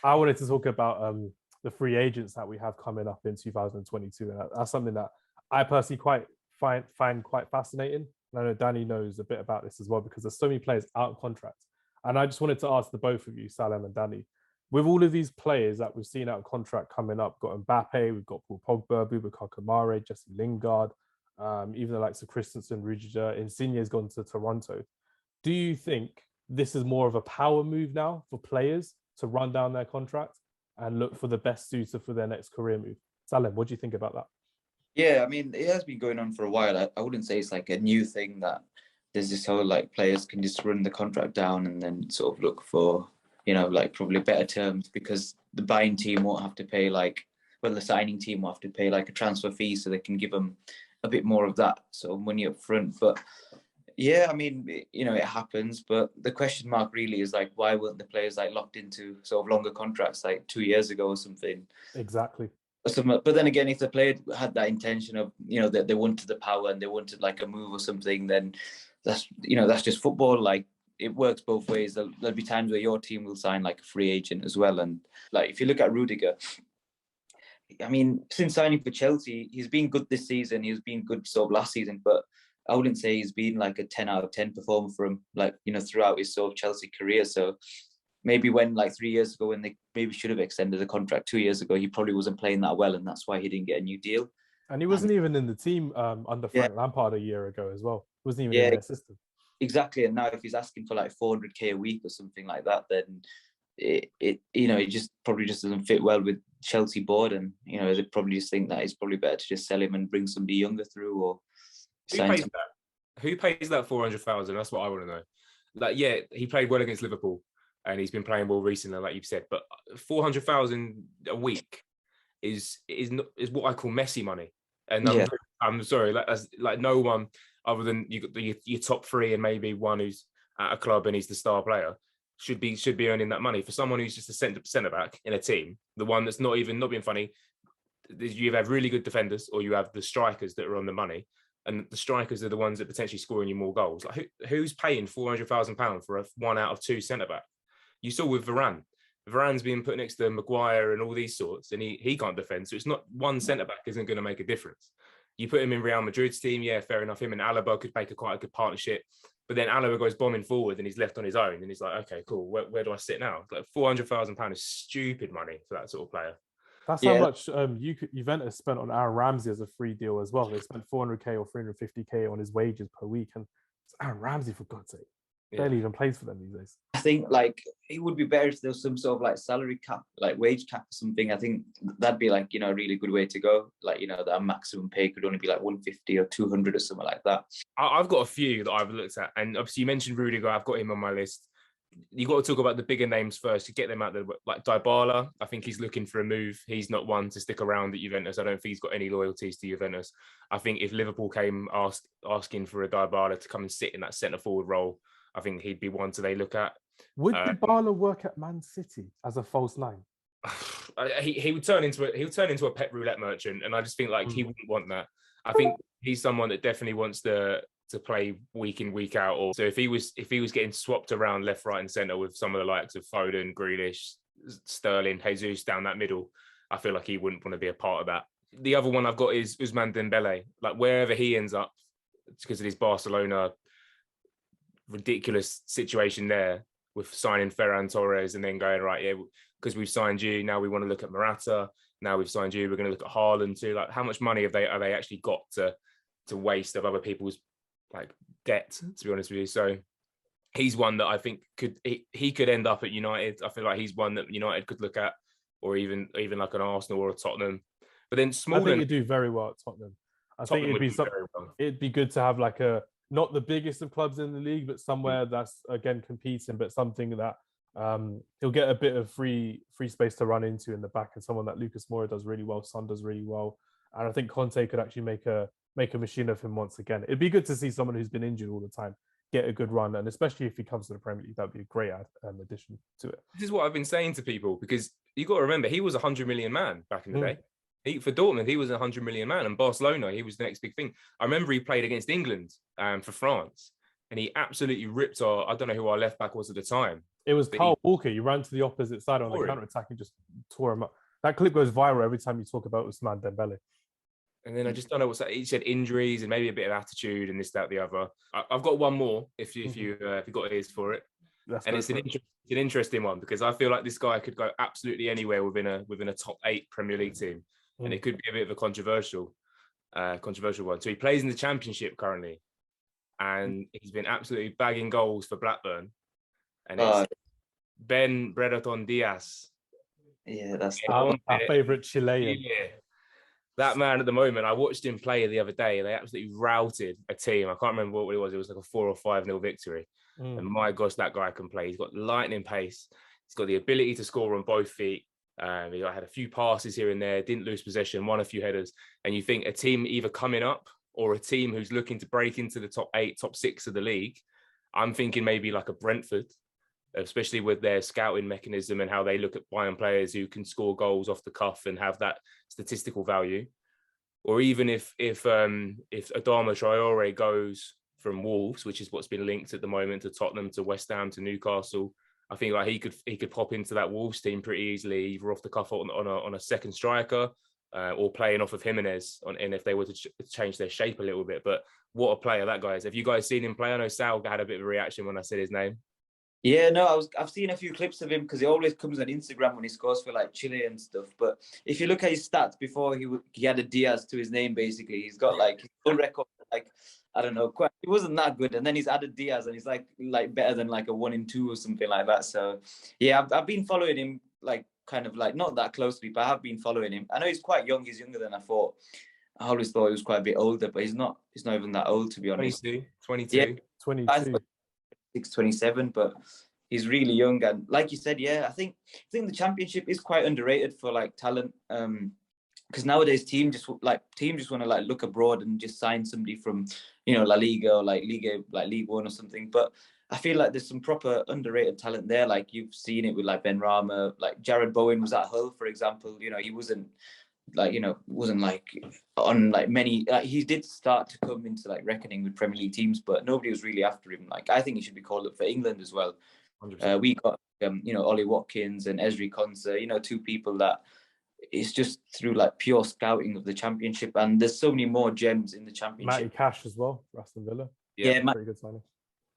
I wanted to talk about the free agents that we have coming up in 2022, and that's something that I personally quite find quite fascinating. And I know Danny knows a bit about this as well because there's so many players out of contract. And I just wanted to ask the both of you, Salem and Danny, with all of these players that we've seen out of contract coming up, got Mbappe, we've got Paul Pogba, Boubacar Kamara, Jesse Lingard, even the likes of Christensen, Rudiger, Insigne's gone to Toronto. Do you think this is more of a power move now for players to run down their contract and look for the best suitor for their next career move? Salem, what do you think about that? Yeah, I mean, it has been going on for a while. I wouldn't say it's like a new thing that there's this whole like players can just run the contract down and then sort of look for, like probably better terms because the buying team won't have to pay the signing team will have to pay like a transfer fee so they can give them a bit more of that sort of money up front. But yeah, I mean, it happens. But the question mark really is like, why weren't the players like locked into sort of longer contracts like 2 years ago or something? Exactly. But then again, if the player had that intention of, that they wanted the power and they wanted like a move or something, then that's just football. Like it works both ways. There'll be times where your team will sign like a free agent as well. And like, if you look at Rudiger, I mean, since signing for Chelsea, he's been good this season. He's been good sort of last season, but I wouldn't say he's been like a 10 out of 10 performer for him, like, throughout his sort of Chelsea career. So maybe when like 3 years ago, when they maybe should have extended the contract 2 years ago, he probably wasn't playing that well. And that's why he didn't get a new deal. And he wasn't even in the team under Frank Lampard a year ago as well. He wasn't even in their system. Exactly. And now if he's asking for like 400k a week or something like that, then it just probably just doesn't fit well with Chelsea board. And, they probably just think that it's probably better to just sell him and bring somebody younger through or Who pays that 400,000? That's what I want to know. Like, yeah, he played well against Liverpool and he's been playing well recently, like you've said, but 400,000 a week is what I call messy money. And I'm sorry, like no one other than your top three and maybe one who's at a club and he's the star player should be earning that money. For someone who's just a centre back in a team, the one that's not being funny, you have really good defenders or you have the strikers that are on the money, and the strikers are the ones that potentially scoring you more goals. Like who's paying £400,000 for a 1 out of 2 centre back? You saw with Varane. Varane's being put next to Maguire and all these sorts, and he can't defend. So it's not one centre back isn't going to make a difference. You put him in Real Madrid's team, yeah, fair enough. Him and Alaba could make quite a good partnership. But then Alaba goes bombing forward and he's left on his own. And he's like, okay, cool. Where do I sit now? Like £400,000 is stupid money for that sort of player. That's how much Juventus spent on Aaron Ramsey as a free deal as well. They spent 400k or 350k on his wages per week. And it's Aaron Ramsey, for God's sake. Barely even plays for them these days. I think like it would be better if there was some sort of like salary cap, like wage cap or something. I think that'd be like, a really good way to go. Like, that maximum pay could only be like 150 or 200 or something like that. I've got a few that I've looked at. And obviously you mentioned Rudiger. I've got him on my list. You got to talk about the bigger names first to get them out there. Like Dybala, I think he's looking for a move. He's not one to stick around at Juventus. I don't think he's got any loyalties to Juventus. I think if Liverpool came asking for a Dybala to come and sit in that centre forward role, I think he'd be one to they look at. Would Dybala work at Man City as a false nine? He would turn into a pet roulette merchant, and I just think like he wouldn't want that. I think he's someone that definitely wants to play week in, week out. Or so if he was getting swapped around left, right, and centre with some of the likes of Foden, Grealish, Sterling, Jesus down that middle, I feel like he wouldn't want to be a part of that. The other one I've got is Ousmane Dembele. Like wherever he ends up, it's because of his Barcelona ridiculous situation there with signing Ferran Torres and then going, right, yeah, because we've signed you, now we want to look at Morata, now we've signed you, we're going to look at Haaland too. Like how much money have they actually got to waste of other people's like debt, to be honest with you? So he's one that I think he could end up at United. I feel like he's one that United could look at, or even like an Arsenal or a Tottenham. But then I think he'd do very well at Tottenham. I think it'd be good to have like not the biggest of clubs in the league, but somewhere that's again competing, but something that he'll get a bit of free space to run into in the back, and someone that Lucas Moura does really well, Son does really well, and I think Conte could actually make a machine of him once again. It'd be good to see someone who's been injured all the time get a good run, and especially if he comes to the Premier League, that'd be a great addition to it. This is what I've been saying to people, because you got to remember he was a 100 million man back in the day. For Dortmund, he was a 100 million man, and Barcelona, he was the next big thing. I remember he played against England for France. and he absolutely ripped I don't know who our left back was at the time. It was Kyle Walker. You ran to the opposite side on the counter attack and just tore him up. That clip goes viral every time you talk about Ousmane Dembele. And then I just don't know what's that. He said injuries and maybe a bit of attitude and this, that, the other. I've got one more if you got ears for it. It's an interesting one because I feel like this guy could go absolutely anywhere within a top 8 Premier League team, and it could be a bit of a controversial one. So he plays in the Championship currently, and he's been absolutely bagging goals for Blackburn, and it's Ben Brereton Diaz. Yeah, that's our favourite Chilean. Yeah. That man at the moment, I watched him play the other day. They absolutely routed a team. I can't remember what it was. It was like a 4 or 5-0 victory. And my gosh, that guy can play. He's got lightning pace. He's got the ability to score on both feet. He had a few passes here and there, didn't lose possession, won a few headers. And you think a team either coming up or a team who's looking to break into the top 8, top 6 of the league, I'm thinking maybe like a Brentford, especially with their scouting mechanism and how they look at buying players who can score goals off the cuff and have that statistical value. Or even if Adama Traore goes from Wolves, which is what's been linked at the moment to Tottenham, to West Ham, to Newcastle, I think like he could pop into that Wolves team pretty easily, either off the cuff on a second striker or playing off of Jimenez, and if they were to change their shape a little bit. But what a player that guy is! Have you guys seen him play? I know Sal had a bit of a reaction when I said his name. Yeah, no, I've seen a few clips of him because he always comes on Instagram when he scores for like Chile and stuff. But if you look at his stats before he had a Diaz to his name, basically, he's got like his own record, like, I don't know, he wasn't that good. And then he's added Diaz and he's like better than like a 1 in 2 or something like that. So yeah, I've been following him like kind of like not that closely, but I have been following him. I know he's quite young. He's younger than I thought. I always thought he was quite a bit older, but he's not even that old, to be honest. 22. Yeah, 22. 27, but he's really young. And like you said, yeah, I think the Championship is quite underrated for like talent. Because nowadays teams just want to like look abroad and just sign somebody from, La Liga or like League One or something. But I feel like there's some proper underrated talent there. Like you've seen it with like Ben Rama, like Jared Bowen was at Hull, for example. He wasn't on like many. He did start to come into like reckoning with Premier League teams, but nobody was really after him. Like I think he should be called up for England as well. We got Ollie Watkins and Ezri Konsa, 2 people that it's just through like pure scouting of the Championship, and there's so many more gems in the Championship. Matty Cash as well, Aston Villa. Yeah, pretty good signing.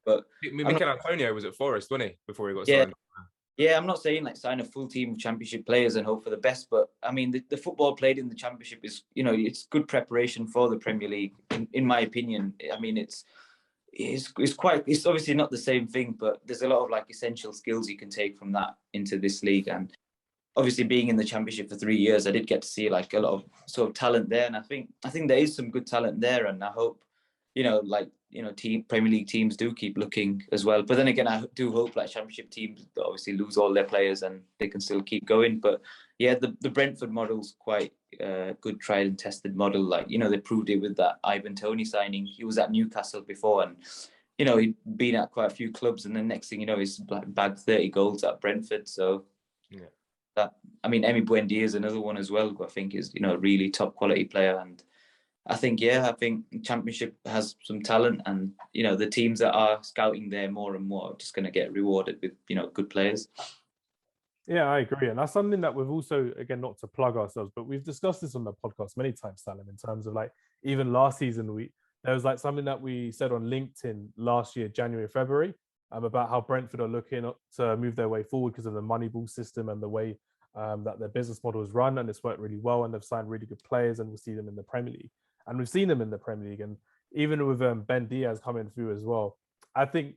But Mikel Antonio was at Forest, wasn't he, before he got signed? Yeah, I'm not saying like sign a full team of Championship players and hope for the best, but I mean the football played in the Championship is, it's good preparation for the Premier League, in my opinion. I mean it's obviously not the same thing, but there's a lot of like essential skills you can take from that into this league. And obviously being in the Championship for 3 years, I did get to see like a lot of sort of talent there, and I think there is some good talent there, and I hope Premier League teams do keep looking as well. But then again, I do hope like Championship teams obviously lose all their players and they can still keep going. But yeah, the Brentford model's quite a good tried and tested model. Like, they proved it with that Ivan Toney signing. He was at Newcastle before, and he'd been at quite a few clubs, and then next thing you know, he's bagged 30 goals at Brentford. So yeah, Emi Buendia is another one as well, who I think is a really top quality player. And I think Championship has some talent, and the teams that are scouting there more and more are just going to get rewarded with good players. Yeah, I agree, and that's something that we've also, again, not to plug ourselves, but we've discussed this on the podcast many times, Salim, in terms of like even last season there was like something that we said on LinkedIn last year, January, February, about how Brentford are looking to move their way forward because of the Moneyball system and the way that their business model is run, and it's worked really well, and they've signed really good players, and we'll see them in the Premier League. And we've seen them in the Premier League. And even with Ben Diaz coming through as well, I think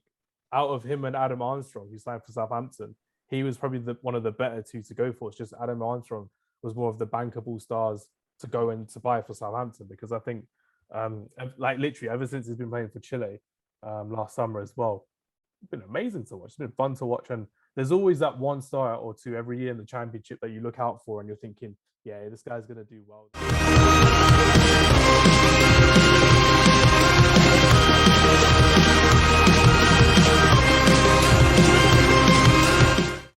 out of him and Adam Armstrong, who signed for Southampton, he was probably one of the better 2 to go for. It's just Adam Armstrong was more of the bankable stars to go and to buy for Southampton, because I think, like literally ever since he's been playing for Chile last summer as well, it's been amazing to watch. It's been fun to watch. And there's always that 1 star or 2 every year in the Championship that you look out for and you're thinking, yeah, this guy's going to do well.